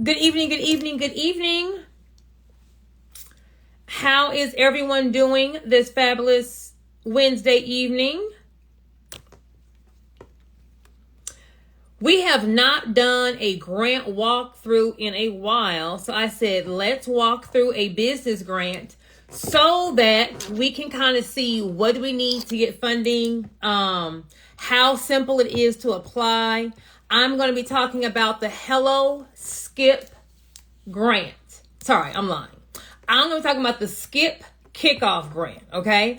Good evening, good evening, good evening. How is everyone doing this fabulous Wednesday evening? We have not done a grant walkthrough in a while, so I said let's walk through a business grant so that we can kind of see what do we need to get funding, how simple it is to apply. I'm going to be talking about the Hello Skip grant. Sorry, I'm lying. I'm going to be talking about the Skip Kickoff grant, okay?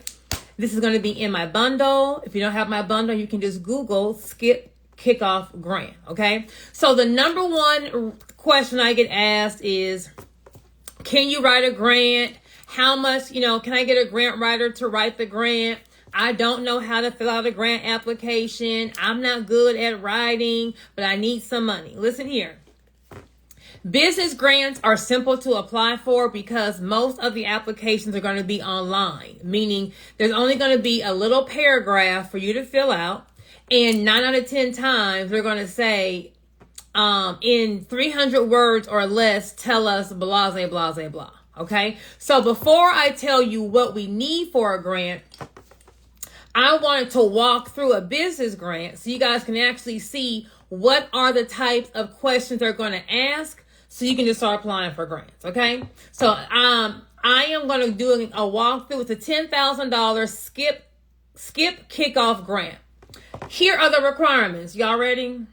This is going to be in my bundle. If you don't have my bundle, you can just Google Skip Kickoff grant, okay? So the number one question I get asked is, can you write a grant? How much, can I get a grant writer to write the grant? I don't know how to fill out a grant application. I'm not good at writing, but I need some money. Listen here. Business grants are simple to apply for because most of the applications are going to be online, meaning there's only going to be a little paragraph for you to fill out. And 9 out of 10 times, they're going to say, in 300 words or less, tell us blah, blah, blah, blah, blah. Okay? So before I tell you what we need for a grant, I wanted to walk through a business grant so you guys can actually see what are the types of questions they're going to ask so you can just start applying for grants. Okay? So I am going to do a walkthrough with a $10,000 skip kickoff grant. Here are the requirements. Y'all ready?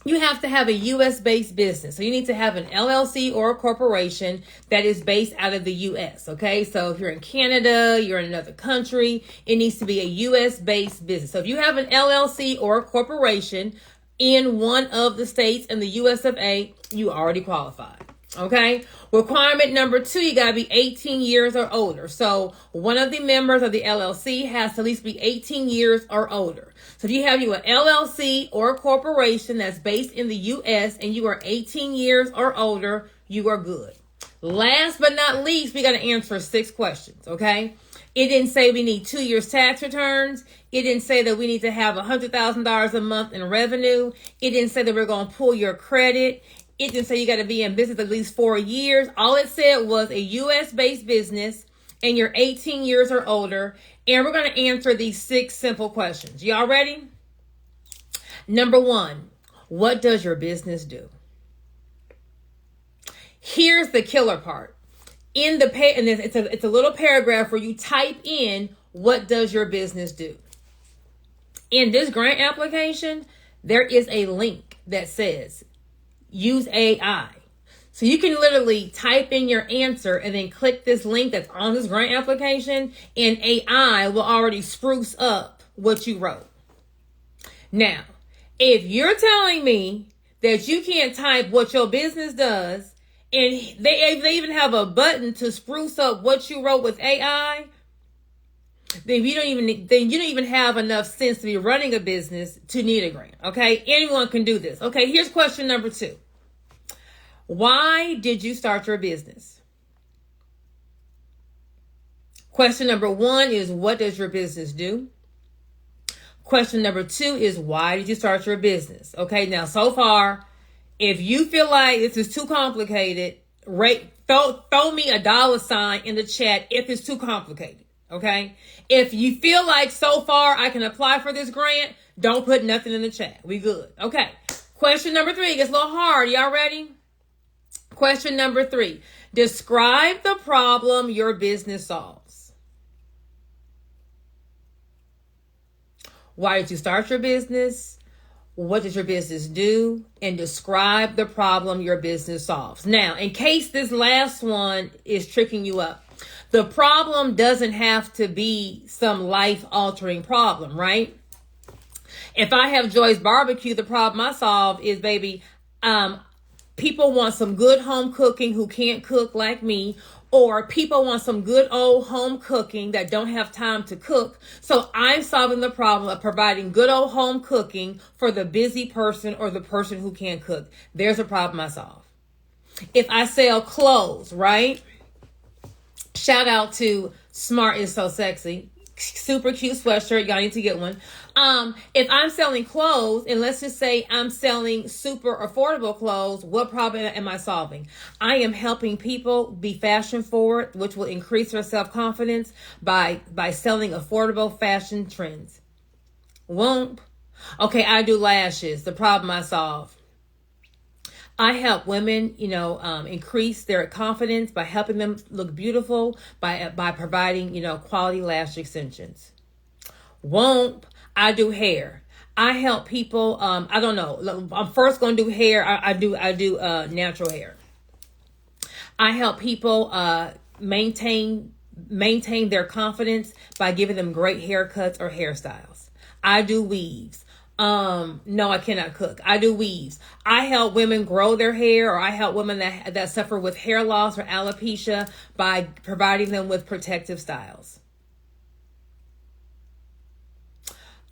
You have to have a U.S.-based business. So you need to have an LLC or a corporation that is based out of the U.S., okay? So if you're in Canada, you're in another country, it needs to be a U.S.-based business. So if you have an LLC or a corporation in one of the states in the U.S. of A., you already qualify. Okay. Requirement number 2, you got to be 18 years or older. So one of the members of the LLC has to at least be 18 years or older. So if you have an LLC or a corporation that's based in the U.S. and you are 18 years or older, you are good. Last but not least, we got to answer 6 questions. Okay. It didn't say we need 2 years tax returns. It didn't say that we need to have $100,000 a month in revenue. It didn't say that we're going to pull your credit. It didn't say you got to be in business at least 4 years. All it said was a U.S.-based business and you're 18 years or older. And we're going to answer these 6 simple questions. Y'all ready? Number 1, what does your business do? Here's the killer part. And it's a little paragraph where you type in, what does your business do? In this grant application, there is a link that says, use AI. So you can literally type in your answer and then click this link that's on this grant application, and AI will already spruce up what you wrote. Now, if you're telling me that you can't type what your business does, and they even have a button to spruce up what you wrote with AI, then you don't even have enough sense to be running a business to need a grant. Okay, anyone can do this. Okay, here's question number 2. Why did you start your business? Question number 1 is, what does your business do? Question number 2 is, why did you start your business? Okay, now so far, if you feel like this is too complicated, throw me a $sign in the chat if it's too complicated. Okay, if you feel like so far I can apply for this grant, don't put nothing in the chat. We good. Okay, question number 3 gets a little hard. Y'all ready? Question number 3, describe the problem your business solves. Why did you start your business? What does your business do? And describe the problem your business solves. Now, in case this last one is tricking you up, the problem doesn't have to be some life-altering problem, right? If I have Joy's Barbecue, the problem I solve is, baby, people want some good home cooking who can't cook like me, or people want some good old home cooking that don't have time to cook. So I'm solving the problem of providing good old home cooking for the busy person or the person who can't cook. There's a problem I solve. If I sell clothes, right? Shout out to Smart is So Sexy. super cute sweatshirt. Y'all need to get one. If I'm selling clothes, and let's just say I'm selling super affordable clothes, what problem am I solving? I am helping people be fashion forward, which will increase their self-confidence by selling affordable fashion trends. Won't. Okay, I do lashes. The problem I solve. I help women, increase their confidence by helping them look beautiful by providing, quality lash extensions. Won't. I do hair. I help people. I don't know. I'm first going to do hair. I do natural hair. I help people maintain their confidence by giving them great haircuts or hairstyles. I do weaves. No, I cannot cook. I do weaves. I help women grow their hair, or I help women that suffer with hair loss or alopecia by providing them with protective styles.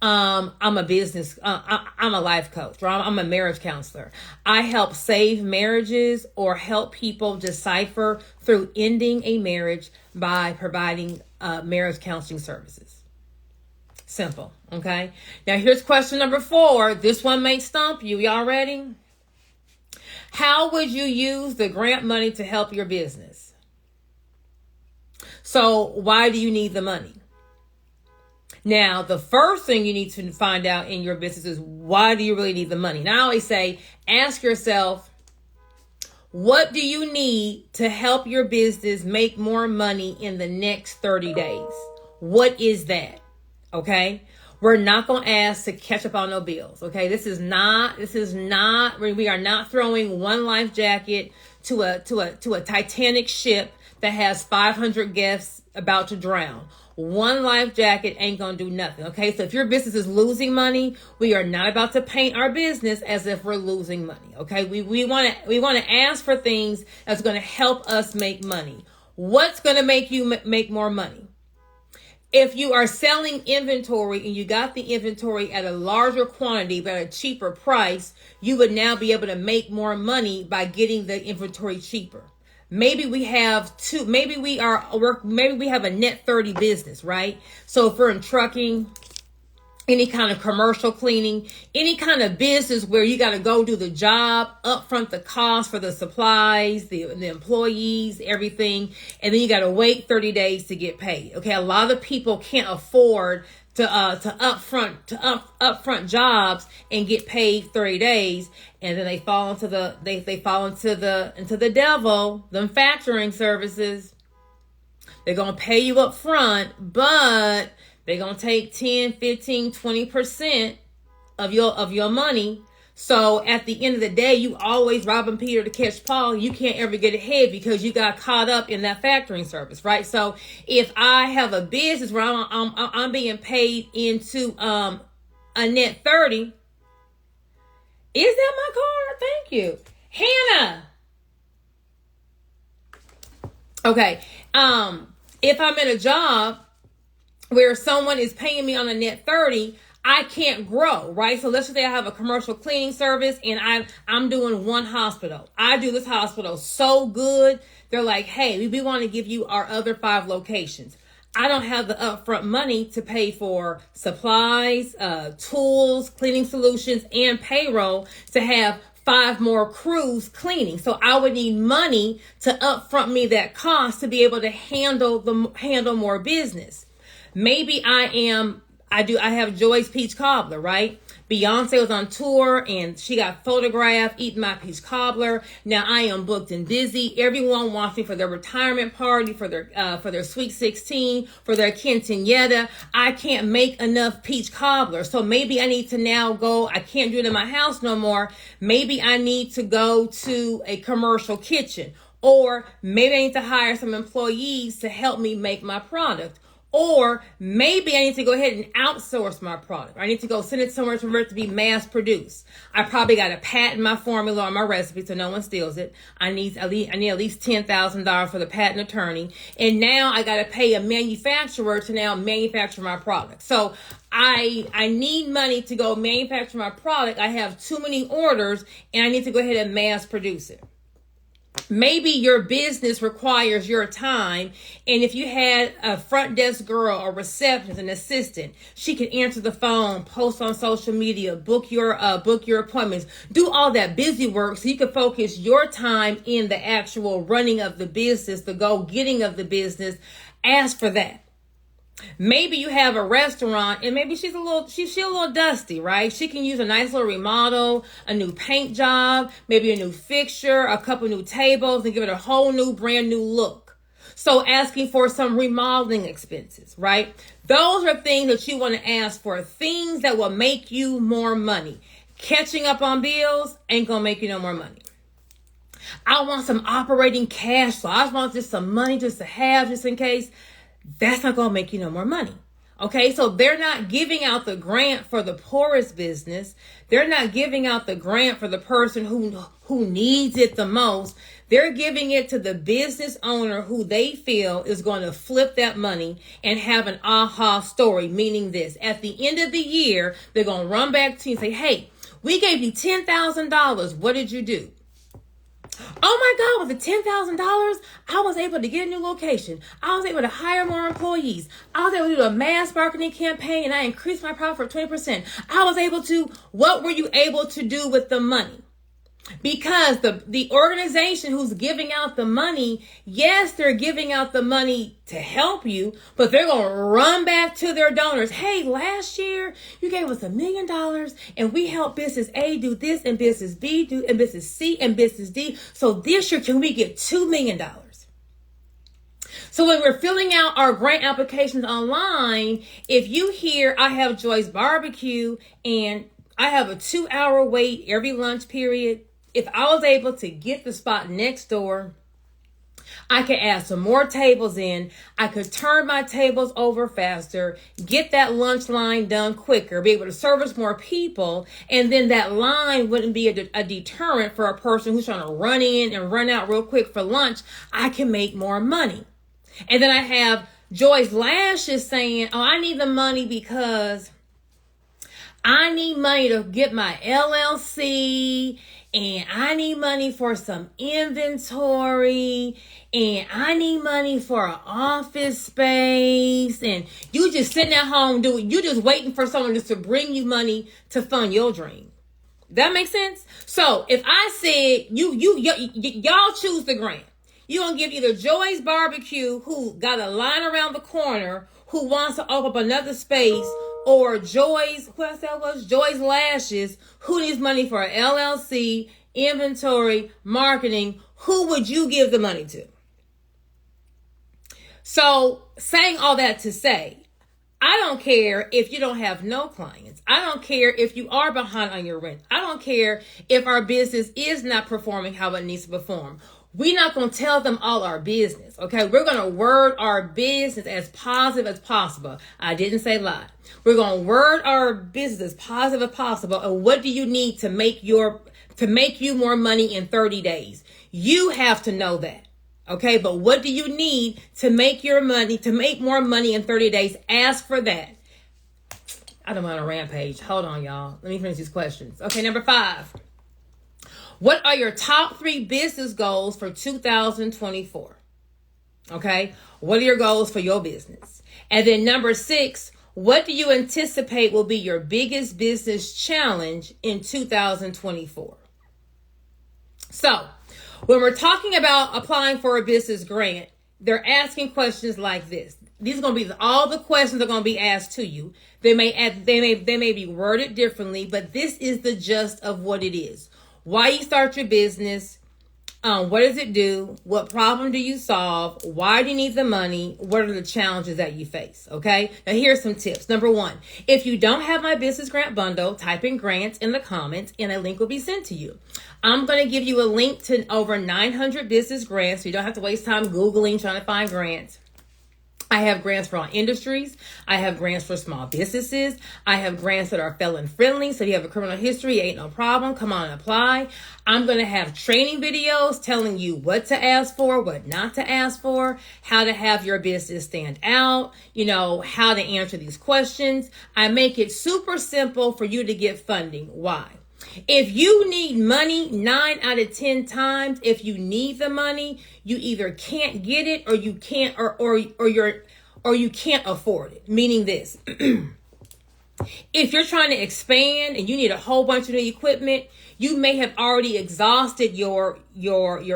I'm a business, I'm a life coach, or I'm a marriage counselor. I help save marriages or help people decipher through ending a marriage by providing marriage counseling services. Simple. Okay. Now here's question number 4. This one may stump you. Y'all ready? How would you use the grant money to help your business? So why do you need the money? Now, the first thing you need to find out in your business is, why do you really need the money? Now, I always say, ask yourself, what do you need to help your business make more money in the next 30 days? What is that? Okay. We're not going to ask to catch up on no bills. Okay. We are not throwing one life jacket to a Titanic ship that has 500 guests about to drown. One life jacket ain't going to do nothing. Okay. So if your business is losing money, we are not about to paint our business as if we're losing money. Okay. We want to ask for things that's going to help us make money. What's going to make you make more money? If you are selling inventory and you got the inventory at a larger quantity but at a cheaper price, you would now be able to make more money by getting the inventory cheaper. Maybe we have maybe we have a net 30 business, right? So if we're in trucking, any kind of commercial cleaning, any kind of business where you got to go do the job, upfront the cost for the supplies, the employees, everything, and then you got to wait 30 days to get paid. Okay, a lot of people can't afford to upfront jobs and get paid 30 days, and then they fall into the devil, them factoring services. They're gonna pay you up front, but they're going to take 10, 15, 20% of your money. So at the end of the day, you always robbing Peter to catch Paul. You can't ever get ahead because you got caught up in that factoring service, right? So if I have a business where I'm being paid into a net 30, is that my card? Thank you. Hannah. Okay. If I'm in a job where someone is paying me on a net 30, I can't grow, right? So let's just say I have a commercial cleaning service and I'm doing one hospital. I do this hospital so good. They're like, hey, we want to give you our other 5 locations. I don't have the upfront money to pay for supplies, tools, cleaning solutions, and payroll to have 5 more crews cleaning. So I would need money to upfront me that cost to be able to handle more business. Maybe I have Joy's peach cobbler, right? Beyonce was on tour and she got photographed eating my peach cobbler. Now I am booked and busy. Everyone wants me for their retirement party, for their sweet 16, for their quinceañera. I can't make enough peach cobbler. So maybe I need to now go. I can't do it in my house no more. Maybe I need to go to a commercial kitchen, or maybe I need to hire some employees to help me make my product. Or maybe I need to go ahead and outsource my product. I need to go send it somewhere for it to be mass produced. I probably got to patent my formula or my recipe so no one steals it. I need at least $10,000 for the patent attorney. And now I got to pay a manufacturer to now manufacture my product. So I need money to go manufacture my product. I have too many orders and I need to go ahead and mass produce it. Maybe your business requires your time, and if you had a front desk girl, a receptionist, an assistant, she can answer the phone, post on social media, book your appointments, do all that busy work so you can focus your time in the actual running of the business, the go-getting of the business. Ask for that. Maybe you have a restaurant and maybe she's a little dusty, right? She can use a nice little remodel, a new paint job, maybe a new fixture, a couple new tables, and give it a whole new brand new look. So asking for some remodeling expenses, right? Those are things that you want to ask for, things that will make you more money. Catching up on bills ain't gonna make you no more money. I want some operating cash flow. I want just some money just to have, just in case. That's not going to make you no more money. Okay, so they're not giving out the grant for the poorest business. They're not giving out the grant for the person who needs it the most. They're giving it to the business owner who they feel is going to flip that money and have an aha story, meaning this. At the end of the year, they're going to run back to you and say, hey, we gave you $10,000. What did you do? Oh my God, with the $10,000, I was able to get a new location. I was able to hire more employees. I was able to do a mass marketing campaign and I increased my profit 20%. I was able to, what were you able to do with the money? Because the organization who's giving out the money, yes, they're giving out the money to help you, but they're going to run back to their donors. Hey, last year you gave us $1 million and we helped business A do this and business B do and business C and business D. So this year, can we get $2 million? So when we're filling out our grant applications online, if you hear I have Joy's Barbecue and I have a 2-hour wait every lunch period, if I was able to get the spot next door, I could add some more tables in. I could turn my tables over faster, get that lunch line done quicker, be able to service more people. And then that line wouldn't be a deterrent for a person who's trying to run in and run out real quick for lunch. I can make more money. And then I have Joy's Lashes saying, oh, I need the money because I need money to get my LLC, and I need money for some inventory, and I need money for an office space, and you just sitting at home you just waiting for someone just to bring you money to fund your dream. That makes sense? So if I said y'all choose the grant, you're gonna give either Joy's Barbecue, who got a line around the corner, who wants to open up another space, or Joy's Lashes, who needs money for an LLC, inventory, marketing. Who would you give the money to? So saying all that to say, I don't care if you don't have no clients. I don't care if you are behind on your rent. I don't care if our business is not performing how it needs to perform. We're not going to tell them all our business, okay? We're going to word our business as positive as possible. I didn't say lie. We're going to word our business as positive as possible. And what do you need to make you more money in 30 days? You have to know that, okay? But what do you need to make more money in 30 days? Ask for that. I don't want a rampage. Hold on, y'all. Let me finish these questions. Okay, number 5. What are your top 3 business goals for 2024? Okay. What are your goals for your business? And then number 6, what do you anticipate will be your biggest business challenge in 2024? So when we're talking about applying for a business grant, they're asking questions like this. These are going to be all the questions that are going to be asked to you. They may be worded differently, but this is the gist of what it is. Why you start your business, what does it do, what problem do you solve, why do you need the money, what are the challenges that you face, okay? Now here's some tips. Number 1, if you don't have my business grant bundle, type in grants in the comments and a link will be sent to you. I'm going to give you a link to over 900 business grants so you don't have to waste time Googling trying to find grants. I have grants for all industries. I have grants for small businesses. I have grants that are felon friendly. So if you have a criminal history, ain't no problem. Come on and apply. I'm going to have training videos telling you what to ask for, what not to ask for, how to have your business stand out, how to answer these questions. I make it super simple for you to get funding. Why? If you need money 9 out of 10 times, if you need the money, you either can't get it or you can't or you can't afford it. Meaning this. If you're trying to expand and you need a whole bunch of new equipment, you may have already exhausted your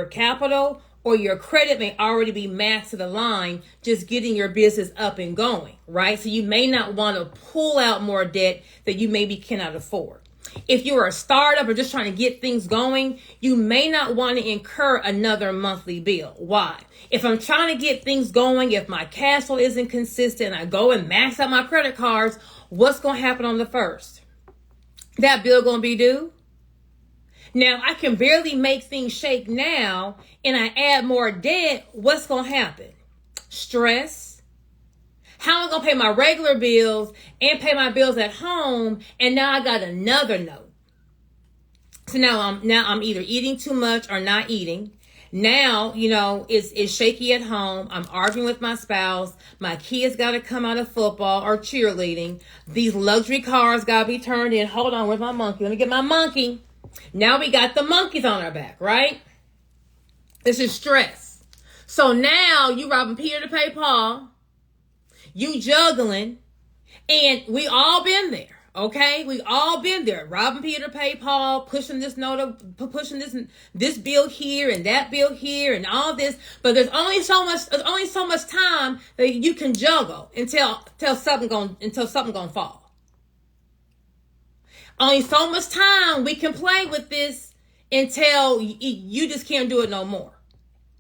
capital, or your credit may already be maxed to the line just getting your business up and going, right? So you may not want to pull out more debt that you maybe cannot afford. If you're a startup or just trying to get things going, you may not want to incur another monthly bill. Why? If I'm trying to get things going, if my cash flow isn't consistent, I go and max out my credit cards, what's going to happen on the first? That bill going to be due? Now, I can barely make things shake now, and I add more debt, what's going to happen? Stress. How am I going to pay my regular bills and pay my bills at home, and now I got another note? So now I'm either eating too much or not eating. Now, it's shaky at home. I'm arguing with my spouse. My kids got to come out of football or cheerleading. These luxury cars got to be turned in. Hold on, where's my monkey? Let me get my monkey. Now we got the monkeys on our back, right? This is stress. So now you robbing Peter to pay Paul. You juggling. And we all been there, okay? We all been there. Robbing Peter to pay Paul, pushing this this bill here and that bill here and all this. But there's only so much time that you can juggle until something gonna fall. Only so much time we can play with this until you just can't do it no more.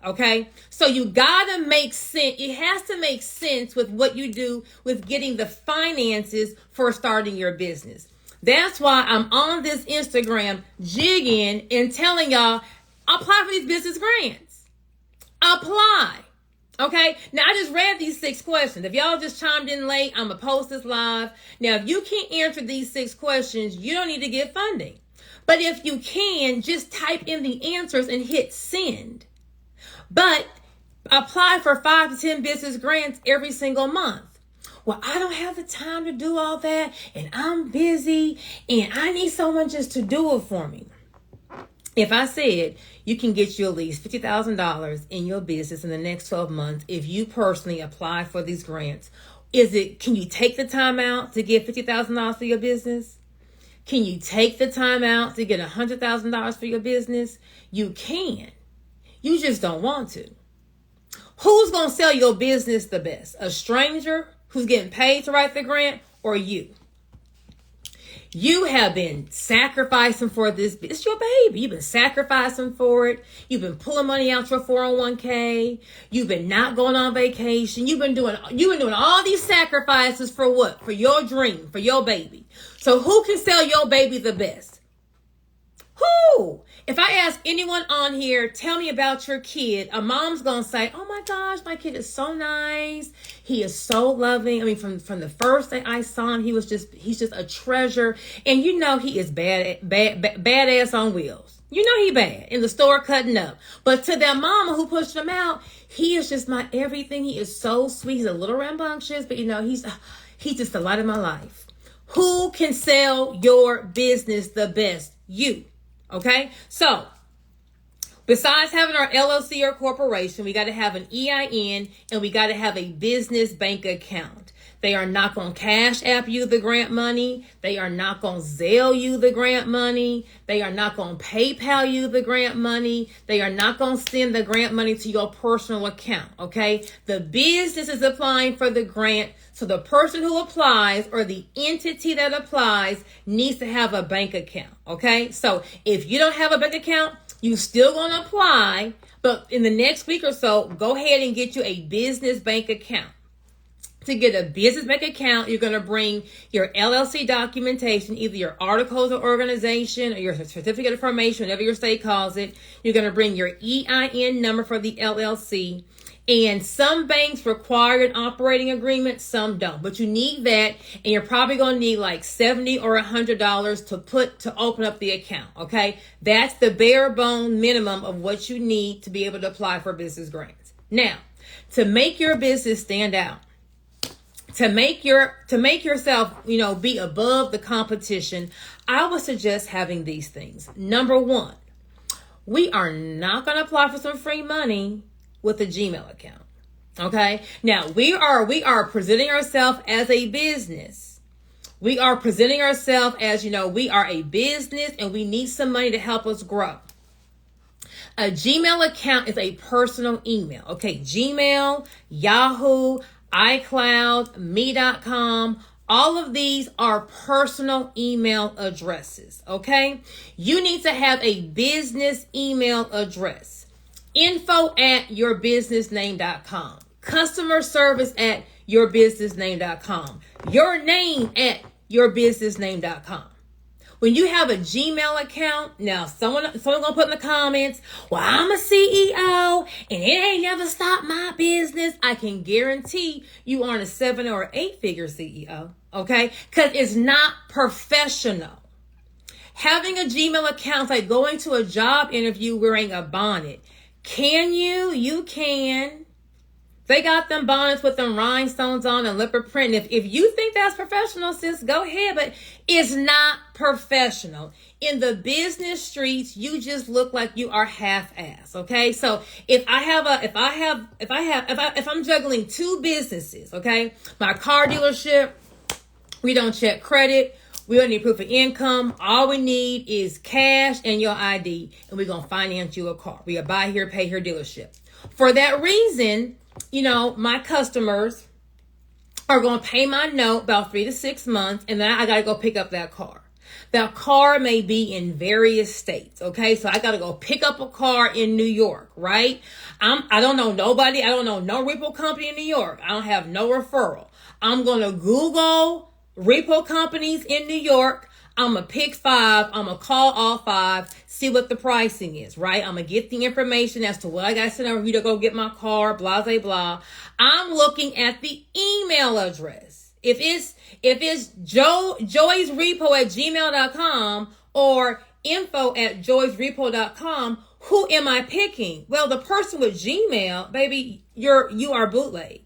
Okay? So you gotta make sense. It has to make sense with what you do with getting the finances for starting your business. That's why I'm on this Instagram jigging and telling y'all, apply for these business grants. Apply. Okay, now I just read these 6 questions. If y'all just chimed in late, I'm going to post this live. Now, if you can't answer these 6 questions, you don't need to get funding. But if you can, just type in the answers and hit send. But apply for 5 to 10 business grants every single month. Well, I don't have the time to do all that, and I'm busy, and I need someone just to do it for me. If I said you can get you at least $50,000 in your business in the next 12 months if you personally apply for these grants, can you take the time out to get $50,000 for your business? Can you take the time out to get $100,000 for your business? You can. You just don't want to. Who's going to sell your business the best? A stranger who's getting paid to write the grant, or you? You have been sacrificing for this. It's your baby. You've been sacrificing for it. You've been pulling money out your 401k. You've been not going on vacation. You've been doing all these sacrifices for what? For your dream, for your baby. So who can sell your baby the best? Who? If I ask anyone on here, tell me about your kid, a mom's going to say, oh my gosh, my kid is so nice. He is so loving. I mean, from the first day I saw him, he's just a treasure. And he is badass on wheels. He bad in the store cutting up. But to that mama who pushed him out, he is just my everything. He is so sweet. He's a little rambunctious, but he's just a light of my life. Who can sell your business the best? You. Okay, so besides having our LLC or corporation, we got to have an EIN and we got to have a business bank account. They are not going to Cash App you the grant money. They are not going to Zelle you the grant money. They are not going to PayPal you the grant money. They are not going to send the grant money to your personal account. Okay, the business is applying for the grant. So the person who applies or the entity that applies needs to have a bank account, okay? So if you don't have a bank account, you still going to apply, but in the next week or so, go ahead and get you a business bank account. To get a business bank account, you're going to bring your LLC documentation, either your articles of organization or your certificate of formation, whatever your state calls it. You're going to bring your EIN number for the LLC. And some banks require an operating agreement, some don't. But you need that, and you're probably going to need like $70 or $100 to open up the account, okay? That's the bare bone minimum of what you need to be able to apply for business grants. Now, to make your business stand out, to make yourself, be above the competition, I would suggest having these things. Number one, we are not going to apply for some free money with a Gmail account. Okay. Now we are presenting ourselves as a business. We are presenting ourselves as, we are a business and we need some money to help us grow. A Gmail account is a personal email. Okay. Gmail, Yahoo, iCloud, me.com. All of these are personal email addresses. Okay. You need to have a business email address. info@yourbusinessname.com. Customer service at yourbusinessname.com. Your name at yourbusinessname.com. When you have a Gmail account, now someone gonna put in the comments, well, I'm a CEO and it ain't never stopped my business. I can guarantee you aren't a 7 or 8 figure CEO, okay? Because it's not professional. Having a Gmail account is like going to a job interview wearing a bonnet. Can you? You can. They got them bonnets with them rhinestones on and leopard print. If you think that's professional, sis, go ahead. But it's not professional. In the business streets, you just look like you are half-ass. Okay. So if I'm juggling 2 businesses, okay, my car dealership, we don't check credit. We don't need proof of income. All we need is cash and your ID, and we're going to finance you a car. We buy here, pay here dealership. For that reason, my customers are going to pay my note about 3 to 6 months, and then I got to go pick up that car. That car may be in various states, okay? So I got to go pick up a car in New York, right? I don't know nobody. I don't know no repo company in New York. I don't have no referral. I'm going to Google repo companies in New York. I'm going to pick 5. I'm going to call all 5, see what the pricing is, right? I'm going to get the information as to what I got to send over you to go get my car, blah, blah, blah. I'm looking at the email address. If it's joysrepo@gmail.com or info@joysrepo.com, who am I picking? Well, the person with Gmail, baby, you are bootleg.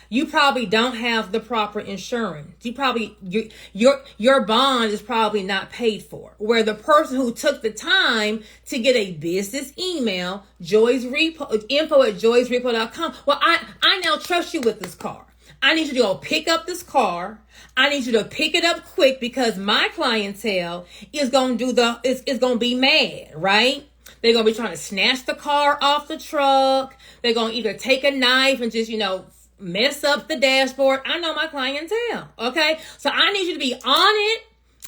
You probably don't have the proper insurance. Your bond is probably not paid for. Where the person who took the time to get a business email, info@joysrepo.com. Well, I now trust you with this car. I need you to go pick up this car. I need you to pick it up quick because my clientele is going to is going to be mad, right? They're going to be trying to snatch the car off the truck. They're going to either take a knife and just, mess up the dashboard. I know my clientele. Okay. So I need you to be on it.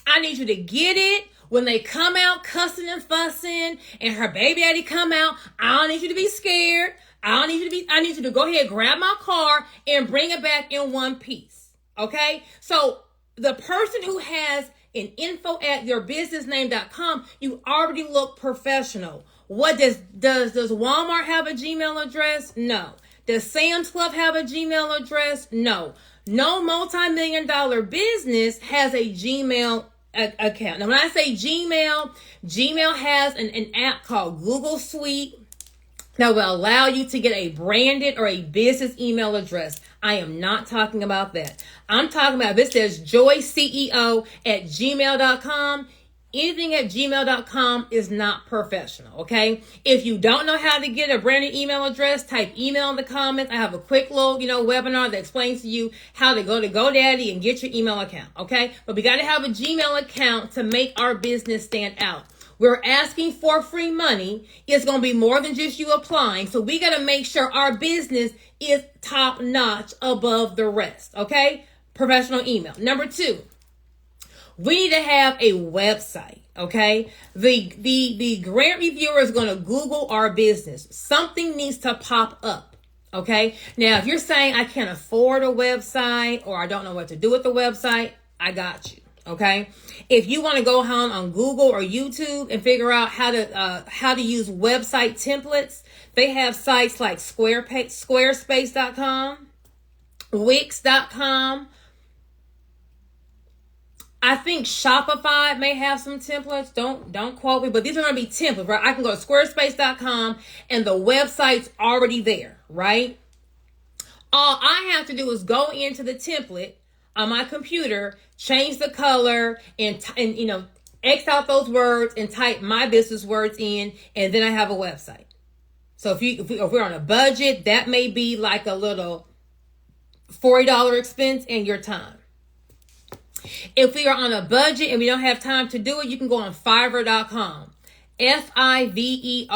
I need you to get it. When they come out cussing and fussing and her baby daddy come out, I don't need you to be scared. I need you to go ahead, grab my car and bring it back in one piece. Okay. So the person who has an info@yourbusinessname.com, you already look professional. What does Walmart have a Gmail address? No. Does Sam's Club have a Gmail address? No. No multi-million-dollar business has a Gmail account. Now, when I say Gmail has an app called Google Suite that will allow you to get a branded or a business email address. I am not talking about that. I'm talking about, if it says joyceo@gmail.com, anything at gmail.com is not professional, okay? If you don't know how to get a branded email address, type email in the comments. I have a quick little, webinar that explains to you how to go to GoDaddy and get your email account, okay? But we got to have a Gmail account to make our business stand out. We're asking for free money. It's going to be more than just you applying. So we got to make sure our business is top notch above the rest, okay? Professional email. Number 2. We need to have a website, okay? The grant reviewer is going to Google our business. Something needs to pop up, okay? Now, if you're saying I can't afford a website or I don't know what to do with the website, I got you, okay? If you want to go on Google or YouTube and figure out how to use website templates, they have sites like Squarespace.com, Wix.com. I think Shopify may have some templates. Don't quote me, but these are going to be templates, right? I can go to squarespace.com and the website's already there, right? All I have to do is go into the template on my computer, change the color, and X out those words and type my business words in, and then I have a website. So if we're on a budget, that may be like a little $40 expense in your time. If we are on a budget and we don't have time to do it, you can go on Fiverr.com. Fiverr.com.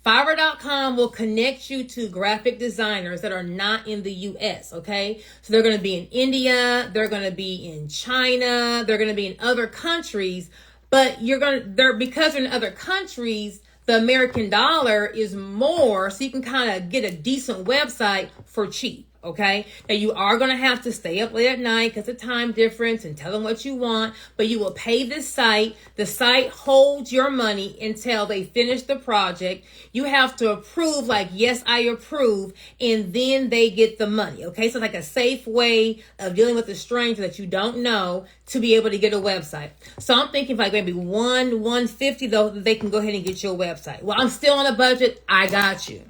Fiverr.com will connect you to graphic designers that are not in the U.S., okay? So they're going to be in India, they're going to be in China, they're going to be in other countries, but because they're in other countries, the American dollar is more, so you can kind of get a decent website for cheap. Okay. Now you are going to have to stay up late at night because of time difference and tell them what you want, but you will pay this site. The site holds your money until they finish the project. You have to approve, like, yes, I approve, and then they get the money. Okay. So like a safe way of dealing with a stranger that you don't know to be able to get a website. So I'm thinking like maybe $150 though, they can go ahead and get your website. Well, I'm still on a budget. I got you.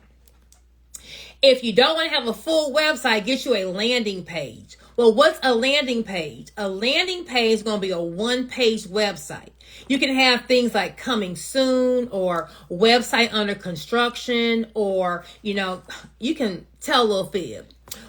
If you don't want to have a full website, get you a landing page. Well, what's a landing page? A landing page is going to be a one-page website. You can have things like coming soon or website under construction, or, you can tell a little fib.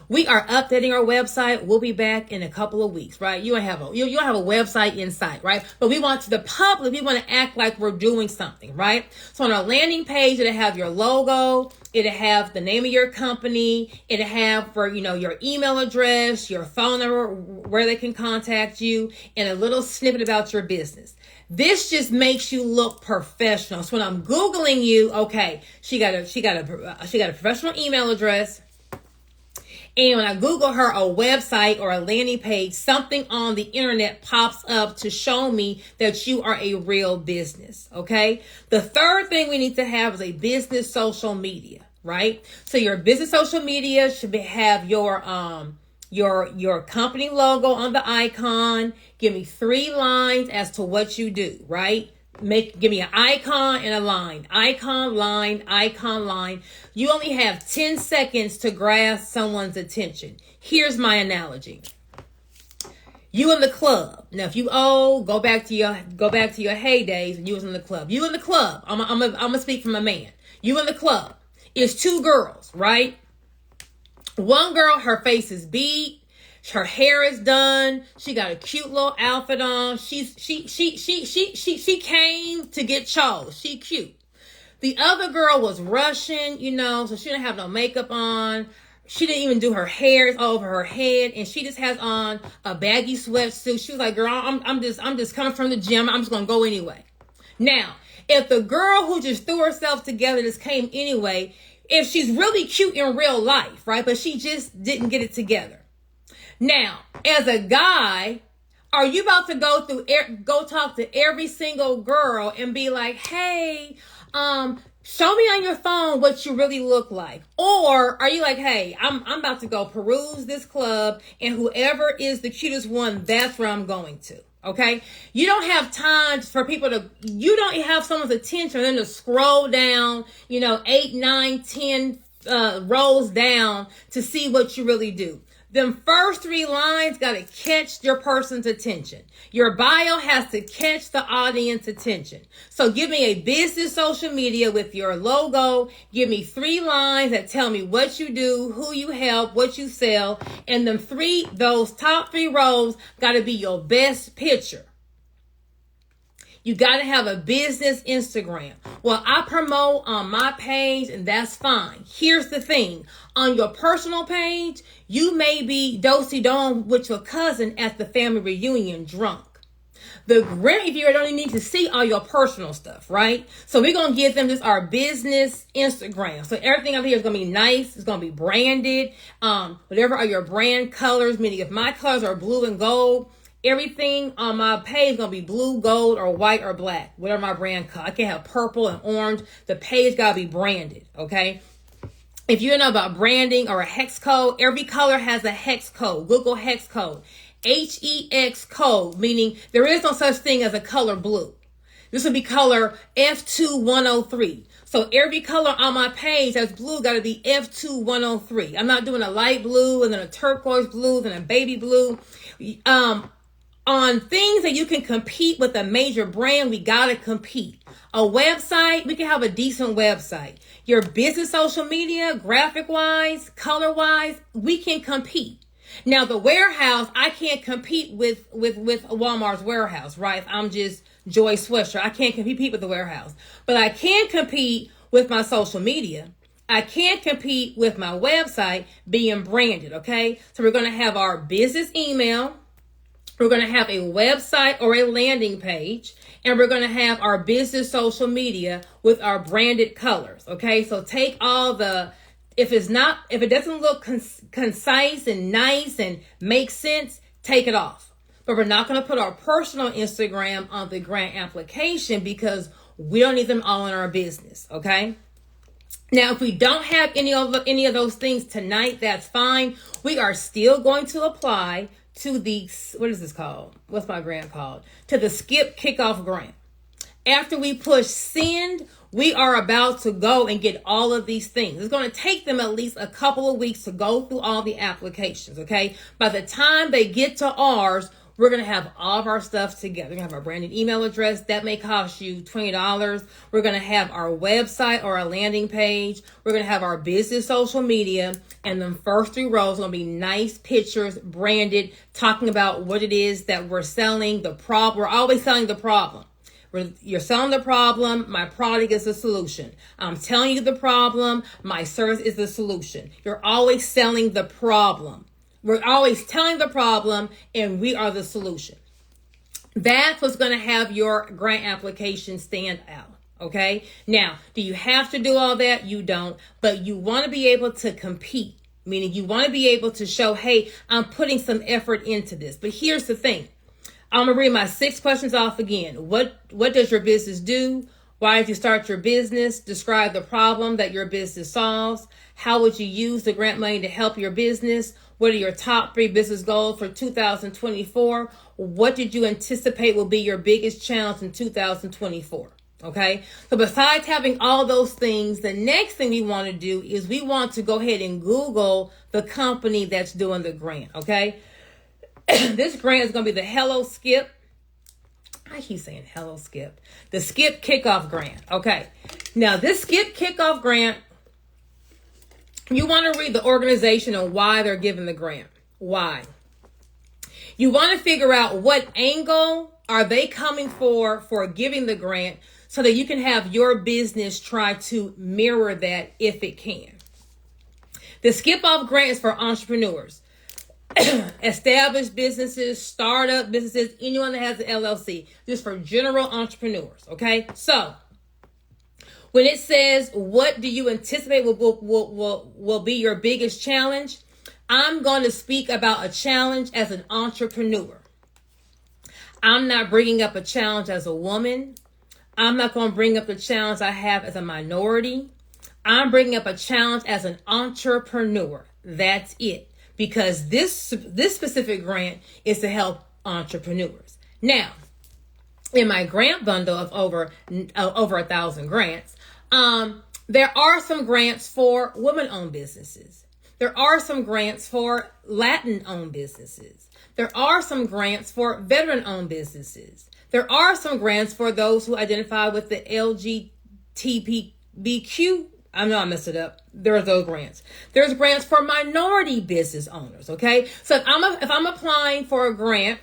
We are updating our website. We'll be back in a couple of weeks, right? You don't have a website in sight, right? But we want to the public, we want to act like we're doing something, right? So on our landing page, it'll have your logo, it'll have the name of your company, it'll have your email address, your phone number, where they can contact you, and a little snippet about your business. This just makes you look professional. So when I'm Googling you, okay, she got a professional email address. And when I Google her a website or a landing page, something on the internet pops up to show me that you are a real business, okay? The third thing we need to have is a business social media, right? So your business social media should have your company logo on the icon. Give me 3 lines as to what you do, right? Give me an icon and a line. Icon, line, icon, line. You only have 10 seconds to grasp someone's attention. Here's my analogy. You in the club. Now, if you go back to your heydays when you was in the club. You in the club. I'm gonna speak from a man. You in the club. It's 2 girls, right? One girl, her face is beat. Her hair is done. She got a cute little outfit on. She came to get chose. She cute. The other girl was rushing, so she didn't have no makeup on. She didn't even do her hair. It's all over her head, and she just has on a baggy sweatsuit. She was like, "Girl, I'm just coming from the gym. I'm just gonna go anyway." Now, if the girl who just threw herself together just came anyway, if she's really cute in real life, right? But she just didn't get it together. Now, as a guy, are you about to go talk to every single girl and be like, "Hey, show me on your phone what you really look like"? Or are you like, "Hey, I'm about to go peruse this club, and whoever is the cutest one, that's where I'm going to"? Okay? You don't have time for you don't have someone's attention for them to scroll down, 8, 9, 10 rows down to see what you really do. Them first 3 lines got to catch your person's attention. Your bio has to catch the audience attention. So give me a business social media with your logo. Give me 3 lines that tell me what you do, who you help, what you sell. And those top 3 rows got to be your best picture. You got to have a business Instagram. Well, I promote on my page, and that's fine. Here's the thing. On your personal page, you may be do-si-dong with your cousin at the family reunion drunk. The grand viewer don't need to see all your personal stuff, right? So we're going to give them just our business Instagram. So everything up here is going to be nice. It's going to be branded. Whatever are your brand colors, meaning if my colors are blue and gold, everything on my page is going to be blue, gold, or white, or black. Whatever my brand color. I can't have purple and orange. The page got to be branded, okay? If you know about branding or a hex code, every color has a hex code. Google hex code. HEX code, meaning there is no such thing as a color blue. This would be color F2103. So every color on my page that's blue got to be F2103. I'm not doing a light blue and then a turquoise blue, then a baby blue. On things that you can compete with a major brand, we got to compete. A website, we can have a decent website. Your business social media, graphic-wise, color-wise, we can compete. Now, the warehouse, I can't compete with Walmart's warehouse, right? If I'm just Joy Swisher, I can't compete with the warehouse. But I can compete with my social media. I can compete with my website being branded, okay? So we're going to have our business email. We're going to have a website or a landing page, and we're going to have our business social media with our branded colors. Okay. So take all if it doesn't look concise and nice and makes sense, take it off. But we're not going to put our personal Instagram on the grant application because we don't need them all in our business. Okay. Now, if we don't have any of those things tonight, that's fine. We are still going to apply to the, what is this called? What's my grant called? To the Skip Kickoff Grant. After we push send, we are about to go and get all of these things. It's going to take them at least a couple of weeks to go through all the applications, okay? By the time they get to ours, we're going to have all of our stuff together. We're going to have our branded email address. That may cost you $20. We're going to have our website or our landing page. We're going to have our business social media. And the first 3 rows are going to be nice pictures, branded, talking about what it is that we're selling, the problem. We're always selling the problem. You're selling the problem. My product is the solution. I'm telling you the problem. My service is the solution. You're always selling the problem. We're always telling the problem, and we are the solution. That's what's going to have your grant application stand out. Okay. Now, do you have to do all that? You don't, but you want to be able to compete, meaning you want to be able to show, hey, I'm putting some effort into this. But here's the thing. I'm going to read my 6 questions off again. What does your business do? Why did you start your business? Describe the problem that your business solves. How would you use the grant money to help your business? What are your top 3 business goals for 2024? What did you anticipate will be your biggest challenge in 2024? Okay. So besides having all those things, the next thing we want to do is we want to go ahead and Google the company that's doing the grant. Okay. This grant is going to be the Hello Skip. I keep saying Hello Skip. The Skip Kickoff Grant. Okay. Now this Skip Kickoff Grant, you want to read the organization and why they're giving the grant. Why? You want to figure out what angle are they coming for giving the grant so that you can have your business try to mirror that if it can. The Skip Off Grant is for entrepreneurs, established businesses, startup businesses, anyone that has an LLC. This is for general entrepreneurs. Okay. So when it says, what do you anticipate will be your biggest challenge? I'm going to speak about a challenge as an entrepreneur. I'm not bringing up a challenge as a woman. I'm not going to bring up the challenge I have as a minority. I'm bringing up a challenge as an entrepreneur. That's it. Because this specific grant is to help entrepreneurs. Now, in my grant bundle of over 1,000 grants, there are some grants for women-owned businesses. There are some grants for Latin-owned businesses. There are some grants for veteran-owned businesses. There are some grants for those who identify with the LGBTQ. I know I messed it up. There are those grants. There's grants for minority business owners. Okay. So if I'm applying for a grant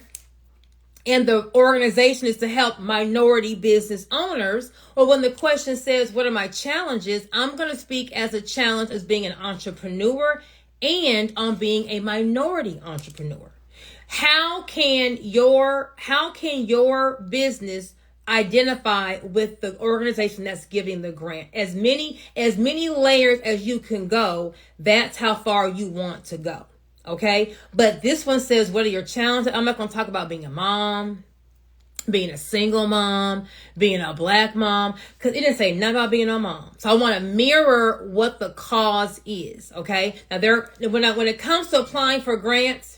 and the organization is to help minority business owners, or when the question says, what are my challenges? I'm going to speak as a challenge as being an entrepreneur and on being a minority entrepreneur. How can your business identify with the organization that's giving the grant? As many layers as you can go, that's how far you want to go. Okay. But this one says, what are your challenges? I'm not going to talk about being a mom, being a single mom, being a black mom, because it didn't say nothing about being a mom. So I want to mirror what the cause is. Okay. Now when it comes to applying for grants,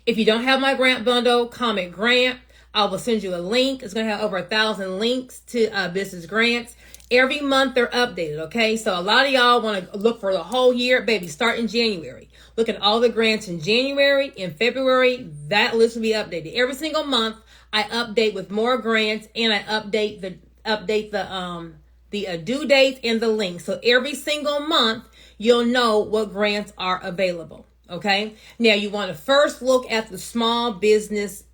if you don't have my grant bundle, comment grant. I will send you a link. It's going to have over 1,000 links to business grants. Every month they're updated, okay? So a lot of y'all want to look for the whole year. Baby, start in January. Look at all the grants in January, in February. That list will be updated. Every single month, I update with more grants, and I update the due date and the link. So every single month, you'll know what grants are available, okay? Now, you want to first look at the small business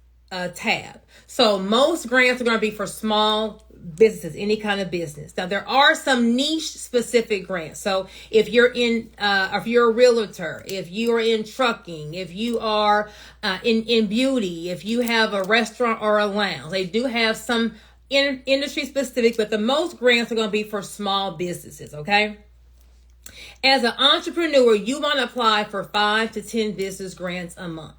tab. So most grants are going to be for small businesses, any kind of business. Now, there are some niche specific grants. So if you're if you're a realtor, if you are in trucking, if you are in beauty, if you have a restaurant or a lounge, they do have some industry specific, but the most grants are going to be for small businesses, okay? As an entrepreneur, you want to apply for 5 to 10 business grants a month.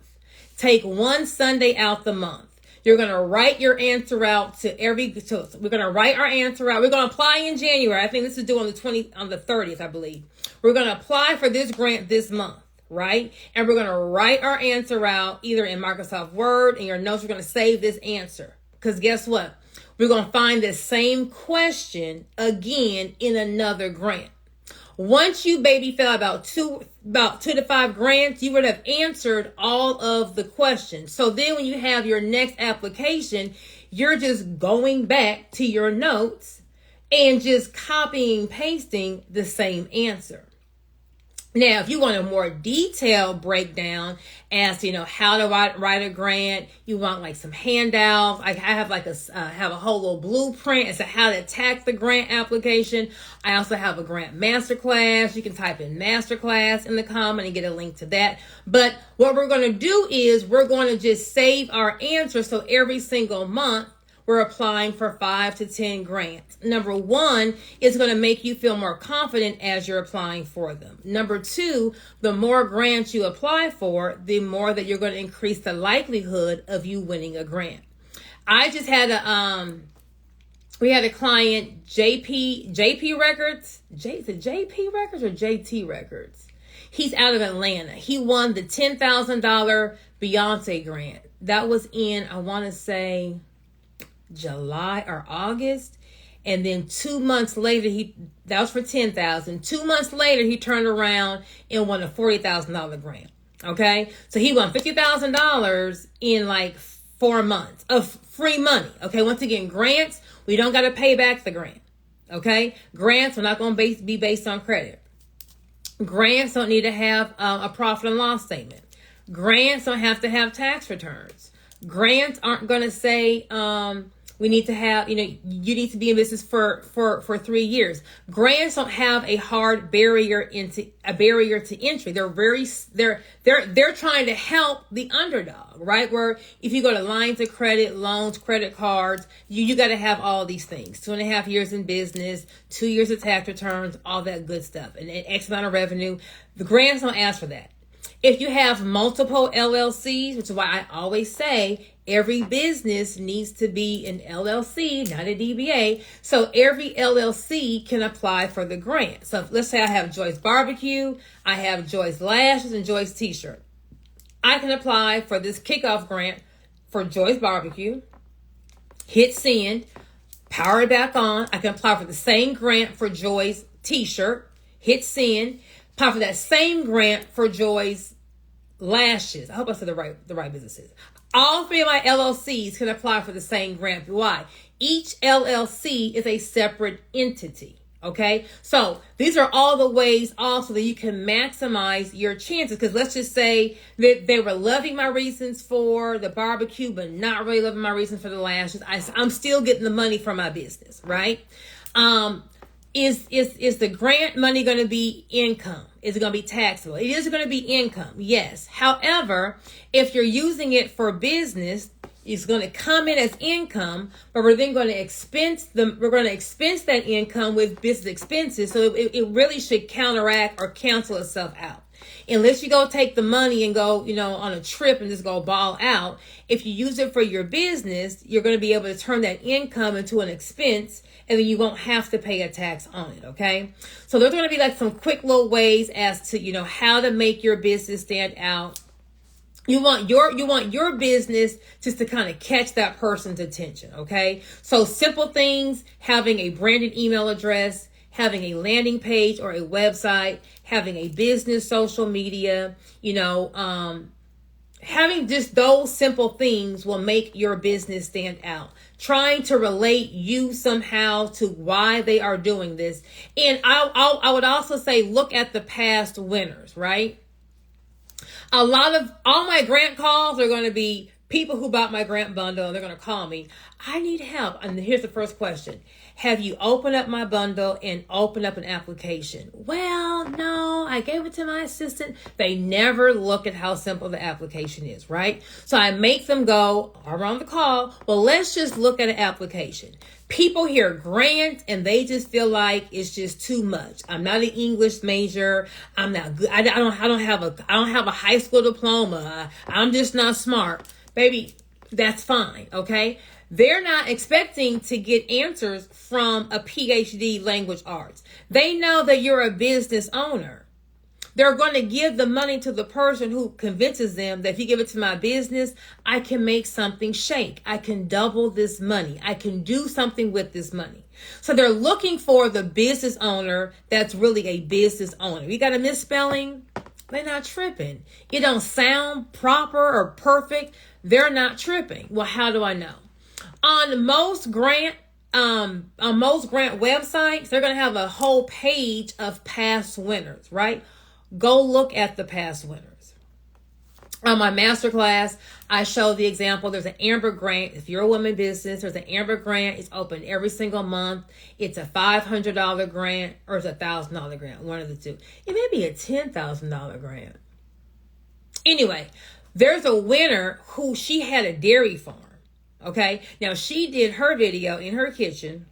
Take one Sunday out the month. You're going to write your answer out we're going to write our answer out. We're going to apply in January. I think this is due on the 30th, I believe. We're going to apply for this grant this month, right? And we're going to write our answer out either in Microsoft Word, and your notes, we're going to save this answer. Because guess what? We're going to find the same question again in another grant. Once you, baby, fill out about two to 5 grants, you would have answered all of the questions. So then when you have your next application, you're just going back to your notes and just copying and pasting the same answer. Now, if you want a more detailed breakdown as to, how to write a grant, you want like some handouts. I have have a whole little blueprint as to how to attack the grant application. I also have a grant masterclass. You can type in masterclass in the comment and get a link to that. But what we're going to do is we're going to just save our answer. So every single month, we're applying for 5 to 10 grants. Number 1 is going to make you feel more confident as you're applying for them. Number 2, the more grants you apply for, the more that you're going to increase the likelihood of you winning a grant. I just had we had a client, JP Records. Is it JP Records or JT Records? He's out of Atlanta. He won the $10,000 Beyonce grant. That was in, I want to say, July or August, and then 2 months later that was for $10,000. 2 months later he turned around and won a $40,000 grant. Okay, so he won $50,000 in like 4 months of free money. Okay, once again, grants, we don't got to pay back the grant. Okay, grants are not going to be based on credit. Grants don't need to have a profit and loss statement. Grants don't have to have tax returns. Grants aren't going to say we need to have, you need to be in business for 3 years. Grants don't have a hard barrier to entry. They're trying to help the underdog, right? Where if you go to lines of credit, loans, credit cards, you got to have all these things. 2.5 years in business, 2 years of tax returns, all that good stuff, and X amount of revenue. The grants don't ask for that. If you have multiple LLCs, which is why I always say every business needs to be an LLC, not a DBA. So every LLC can apply for the grant. So let's say I have Joyce Barbecue, I have Joyce Lashes, and Joyce T-shirt. I can apply for this kickoff grant for Joyce Barbecue, hit send, power it back on. I can apply for the same grant for Joyce T-shirt, hit send, apply for that same grant for Joyce Lashes. I hope I said the right businesses. All 3 of my LLCs can apply for the same grant. Why? Each LLC is a separate entity. Okay, so these are all the ways also that you can maximize your chances. Because let's just say that they were loving my reasons for the barbecue, but not really loving my reasons for the lashes. I'm still getting the money from my business, right? Is the grant money going to be income? Is it going to be taxable? It is going to be income, yes. However, if you're using it for business, it's going to come in as income, but we're then going to expense that income with business expenses. So it really should counteract or cancel itself out. Unless you go take the money and go, on a trip and just go ball out. If you use it for your business, you're going to be able to turn that income into an expense, and then you won't have to pay a tax on it. Okay. So there's going to be like some quick little ways as to, how to make your business stand out You want your business just to kind of catch that person's attention, okay? So simple things, having a branded email address, having a landing page or a website, having a business social media, having just those simple things will make your business stand out. Trying to relate you somehow to why they are doing this. And I would also say, look at the past winners, right? All my grant calls are going to be people who bought my grant bundle, and they're going to call me. I need help. And here's the first question. Have you opened up my bundle and opened up an application? Well, no, I gave it to my assistant. They never look at how simple the application is, right? So I make them go around the call. Well, let's just look at an application. People hear grant and they just feel like it's just too much. I'm not an English major. I'm not good. I don't have a high school diploma. I'm just not smart. Baby, that's fine, okay? They're not expecting to get answers from a PhD language arts. They know that you're a business owner. They're going to give the money to the person who convinces them that if you give it to my business, I can make something shake. I can double this money. I can do something with this money. So they're looking for the business owner that's really a business owner. You got a misspelling? They're not tripping. It don't sound proper or perfect. They're not tripping. Well, how do I know? On most grant websites, they're going to have a whole page of past winners, right? Go look at the past winners. On my masterclass, I show the example. There's an Amber grant. If you're a woman business, there's an Amber grant. It's open every single month. It's a $500 grant or it's a $1,000 grant, one of the two. It may be a $10,000 grant. Anyway, there's a winner who she had a dairy farm. Okay, now she did her video in her kitchen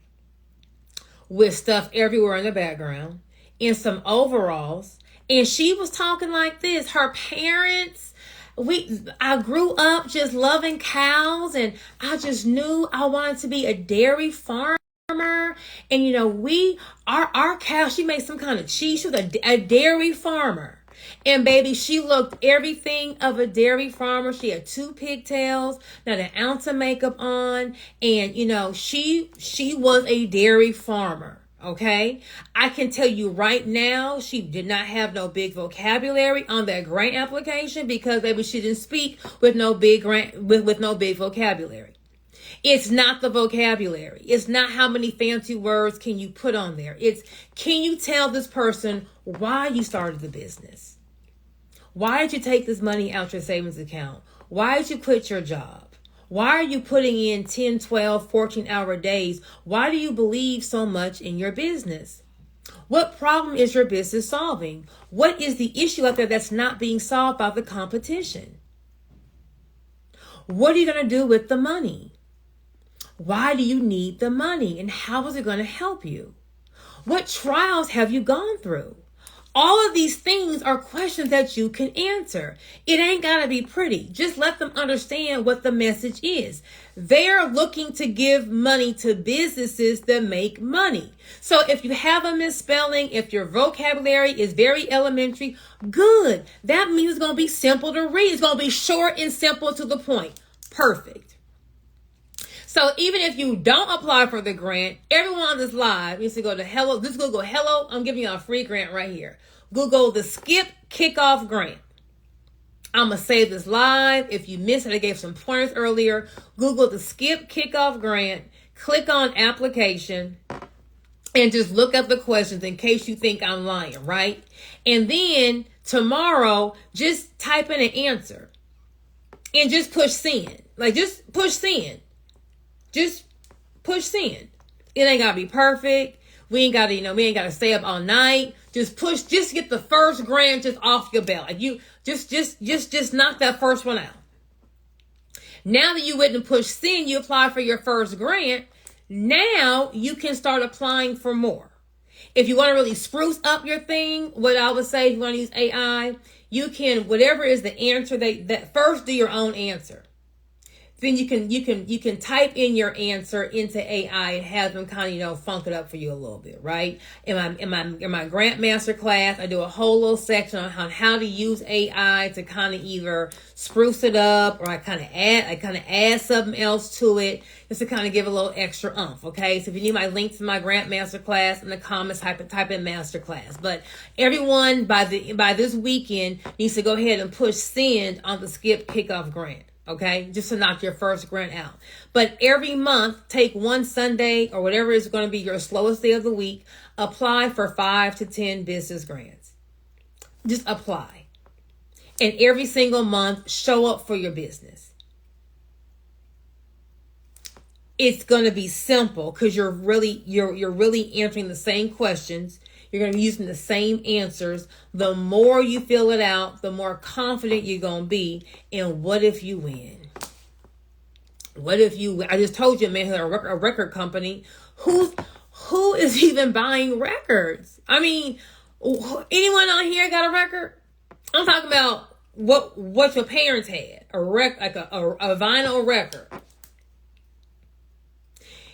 with stuff everywhere in the background, in some overalls, and she was talking like this. Her parents, I grew up just loving cows, and I just knew I wanted to be a dairy farmer. And our cow, she made some kind of cheese. She was a dairy farmer. And baby, she looked everything of a dairy farmer. She had 2 pigtails, not an ounce of makeup on. And, she was a dairy farmer. Okay. I can tell you right now, she did not have no big vocabulary on that grant application because baby, she didn't speak with no big vocabulary. It's not the vocabulary. It's not how many fancy words can you put on there. It's, can you tell this person why you started the business? Why did you take this money out your savings account? Why did you quit your job? Why are you putting in 10, 12, 14-hour days? Why do you believe so much in your business? What problem is your business solving? What is the issue out there that's not being solved by the competition? What are you going to do with the money? Why do you need the money? And how is it going to help you? What trials have you gone through? All of these things are questions that you can answer. It ain't got to be pretty. Just let them understand what the message is. They're looking to give money to businesses that make money. So if you have a misspelling, if your vocabulary is very elementary, good. That means it's going to be simple to read. It's going to be short and simple to the point. Perfect. So even if you don't apply for the grant, everyone on this live needs to go to hello. Just Google hello. I'm giving you a free grant right here. Google the Skip Kickoff Grant. I'm going to save this live. If you missed it, I gave some pointers earlier. Google the Skip Kickoff Grant. Click on application and just look up the questions in case you think I'm lying, right? And then tomorrow, just type in an answer and just push send. Like just push send. Just push send. It ain't gotta be perfect. We ain't gotta stay up all night. Just get the first grant just off your belt. Like you just knock that first one out. Now that you went and push send, you apply for your first grant. Now you can start applying for more. If you want to really spruce up your thing, what I would say, if you want to use AI, you can, whatever is the answer, that first do your own answer. then you can type in your answer into AI and have them kind of, funk it up for you a little bit, right? In my grant masterclass, I do a whole little section on how to use AI to kind of either spruce it up, or I kind of add something else to it just to kind of give a little extra oomph. Okay, so if you need my link to my grant masterclass in the comments, type in masterclass. But everyone by this weekend needs to go ahead and push send on the Skip Kickoff grant. Okay, just to knock your first grant out. But every month, take one Sunday or whatever is going to be your slowest day of the week, apply for 5 to 10 business grants. Just apply. And every single month, show up for your business. It's going to be simple because you're really answering the same questions. You're going to be using the same answers. The more you fill it out, the more confident you're going to be. And what if you win? What if you win? I just told you, man, a record company. Who is even buying records? I mean, anyone on here got a record? I'm talking about what your parents had. A vinyl record.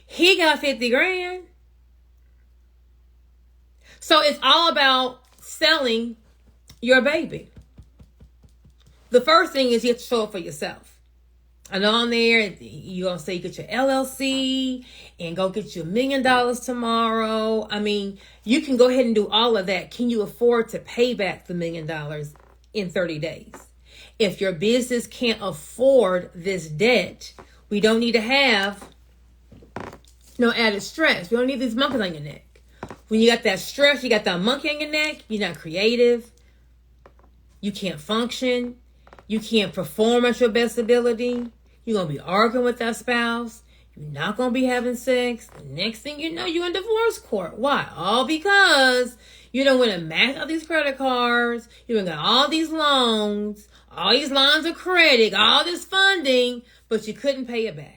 He got 50 grand. So it's all about selling your baby. The first thing is you have to show up for yourself. I know on there, you're going to say get your LLC and go get you $1 million tomorrow. I mean, you can go ahead and do all of that. Can you afford to pay back the $1 million in 30 days? If your business can't afford this debt, we don't need to have no added stress. We don't need these monkeys on your neck. When you got that stress, you got that monkey on your neck, you're not creative. You can't function. You can't perform at your best ability. You're going to be arguing with that spouse. You're not going to be having sex. The next thing you know, you're in divorce court. Why? All because you don't want to max out these credit cards. You don't got all these loans, all these lines of credit, all this funding, but you couldn't pay it back.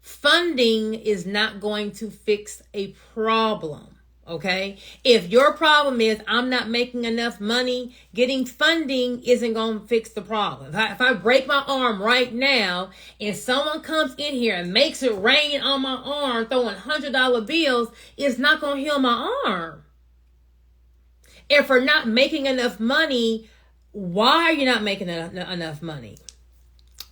Funding is not going to fix a problem, okay? If your problem is I'm not making enough money, getting funding isn't going to fix the problem. If I break my arm right now and someone comes in here and makes it rain on my arm, throwing $100 bills, it's not going to heal my arm. If we're not making enough money, why are you not making enough money?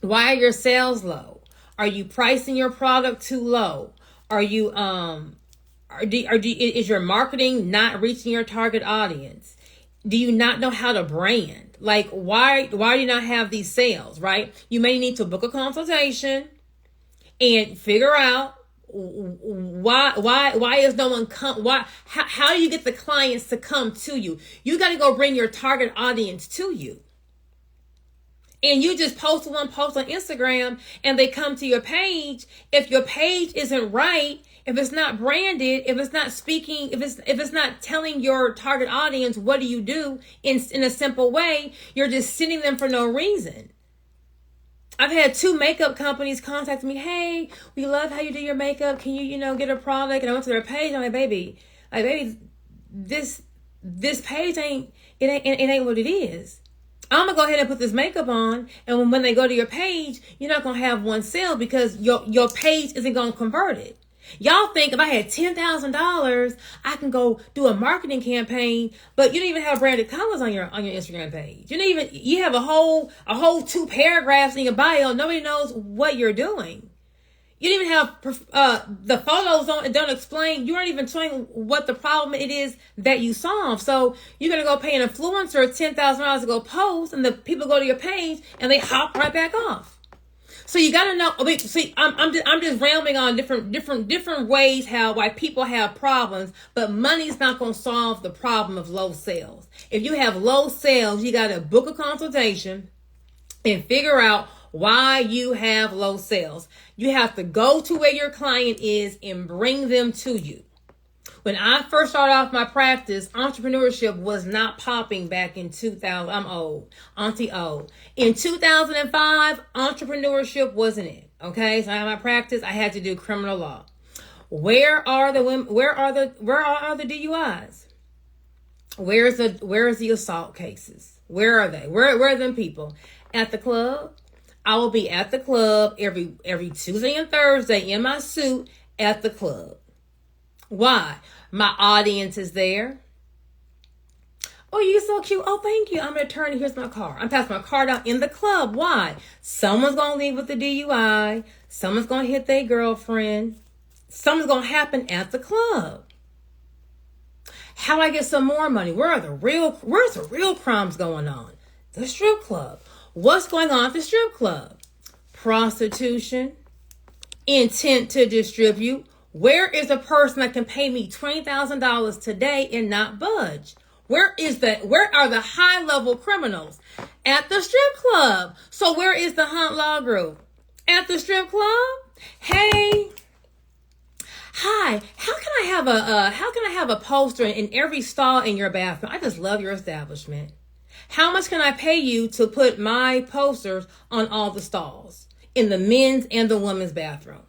Why are your sales low? Are you pricing your product too low? Are you is your marketing not reaching your target audience? Do you not know how to brand? Like why do you not have these sales, right? You may need to book a consultation and figure out why is no one how do you get the clients to come to you? You got to go bring your target audience to you. And you just post one post on Instagram and they come to your page. If your page isn't right, if it's not branded, if it's not speaking, if it's not telling your target audience what do you do in a simple way, you're just sending them for no reason. I've had 2 makeup companies contact me. Hey, we love how you do your makeup. Can you get a product? And I went to their page and I'm like, baby, this page ain't what it is. I'm going to go ahead and put this makeup on. And when they go to your page, you're not going to have one sale because your page isn't going to convert it. Y'all think if I had $10,000, I can go do a marketing campaign, but you don't even have branded colors on your Instagram page. You have a whole 2 paragraphs in your bio. Nobody knows what you're doing. You don't even have the photos don't explain. You aren't even showing what the problem it is that you solve. So you're gonna go pay an influencer $10,000 to go post, and the people go to your page and they hop right back off. So you gotta know. I'm just rambling on different ways why people have problems, but money's not gonna solve the problem of low sales. If you have low sales, you gotta book a consultation and figure out why you have low sales. You have to go to where your client is and bring them to you. When I first started off my practice, entrepreneurship was not popping back in 2000. I'm old. Auntie old. In 2005, entrepreneurship wasn't it. Okay, so I had my practice. I had to do criminal law. Where are the women? Where are the DUIs? Where's the assault cases? Where are they? Where are them people? At the club? I will be at the club every Tuesday and Thursday in my suit at the club. Why? My audience is there. Oh, you're so cute. Oh, thank you. I'm going to turn and here's my car. I'm passing my car down in the club. Why? Someone's going to leave with the DUI. Someone's going to hit their girlfriend. Something's going to happen at the club. How do I get some more money? Where's the real crimes going on? The strip club. What's going on at the strip club? Prostitution, intent to distribute. Where is the person that can pay me $20,000 today and not budge? Where are the high level criminals? At the strip club. So where is the Hunt Law Group? At the strip club? Hey. Hi, how can I have a poster in every stall in your bathroom? I just love your establishment. How much can I pay you to put my posters on all the stalls in the men's and the women's bathroom?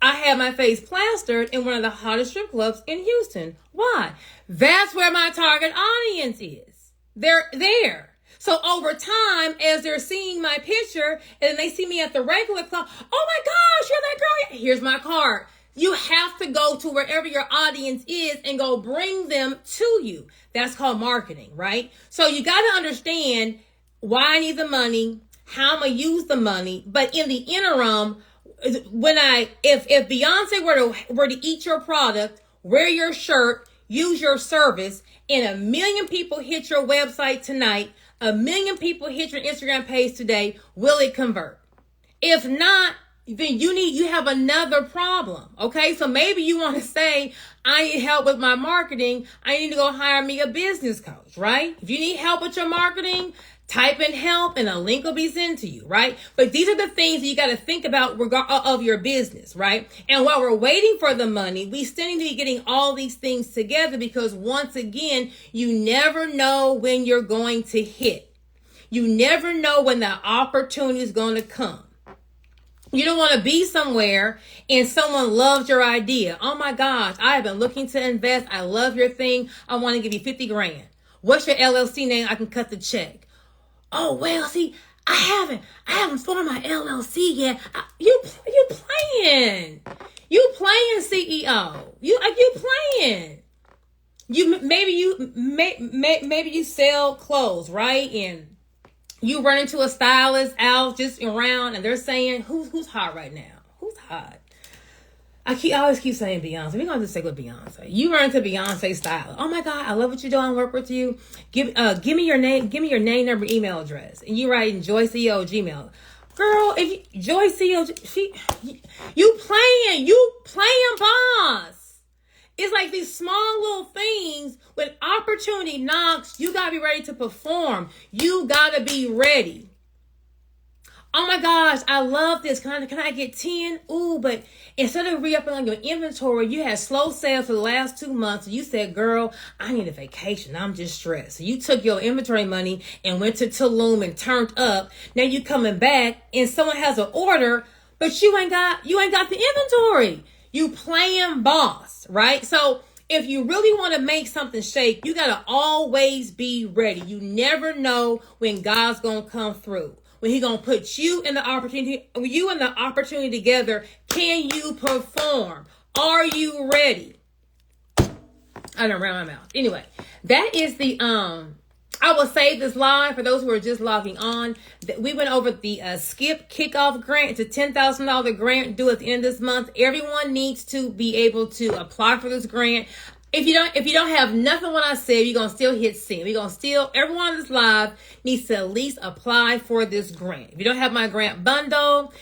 I have my face plastered in one of the hottest strip clubs in Houston. Why? That's where my target audience is. They're there. So over time, as they're seeing my picture and they see me at the regular club, oh my gosh, you're that girl. Here's my card. You have to go to wherever your audience is and go bring them to you. That's called marketing, right? So you got to understand why I need the money, how I'm going to use the money. But in the interim, if Beyonce were to eat your product, wear your shirt, use your service, and 1 million people hit your website tonight, 1 million people hit your Instagram page today, will it convert? If not, then you have another problem. Okay. So maybe you want to say, I need help with my marketing. I need to go hire me a business coach, right? If you need help with your marketing, type in help and a link will be sent to you, right? But these are the things that you got to think about of your business, right? And while we're waiting for the money, we still need to be getting all these things together because once again, you never know when you're going to hit. You never know when the opportunity is going to come. You don't want to be somewhere and someone loves your idea. Oh my gosh, I have been looking to invest. I love your thing. I want to give you 50 grand. What's your LLC name? I can cut the check. Oh, well, see, I haven't started my LLC yet. You playing CEO. You playing. Maybe you sell clothes, right? And you run into a stylist out just around and they're saying, who's hot right now? Who's hot? I always keep saying Beyonce. We're going to just stick with Beyonce. You run into Beyonce stylist. Oh my God, I love what you're doing. I work with you. Give me your name. Give me your name, number, email address. And you write in Joy CEO Gmail. Girl, Joy CEO, you playing boss. It's like these small little things. When opportunity knocks, you got to be ready to perform. You got to be ready. Oh my gosh, I love this. Can I get 10? Ooh, but instead of re-upping on your inventory, you had slow sales for the last 2 months. And you said, girl, I need a vacation. I'm just stressed. So you took your inventory money and went to Tulum and turned up. Now you coming back and someone has an order, but you ain't got the inventory. You playing boss, right? So if you really want to make something shake, you got to always be ready. You never know when God's going to come through. When He's going to put you and the opportunity together. Can you perform? Are you ready? I don't ran my mouth. Anyway, that is the, I will save this live for those who are just logging on. We went over the skip kickoff grant. It's a $10,000 grant due at the end of this month. Everyone needs to be able to apply for this grant. If you don't have nothing what I said, you're going to still hit send. Everyone on this live needs to at least apply for this grant. If you don't have my grant bundle,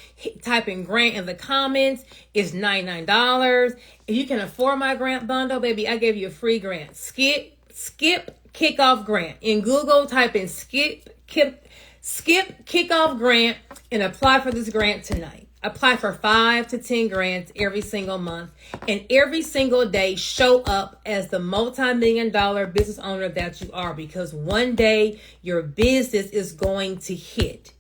type in grant in the comments. It's $99. If you can afford my grant bundle, baby, I gave you a free grant. Skip kickoff grant. In Google, type in skip kickoff grant and apply for this grant tonight. Apply for 5 to 10 grants every single month, and every single day show up as the multi-million-dollar business owner that you are, because one day your business is going to hit.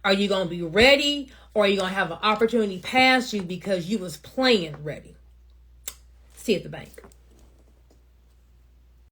Are you going to be ready, or are you going to have an opportunity pass you because you was playing ready? See you at the bank.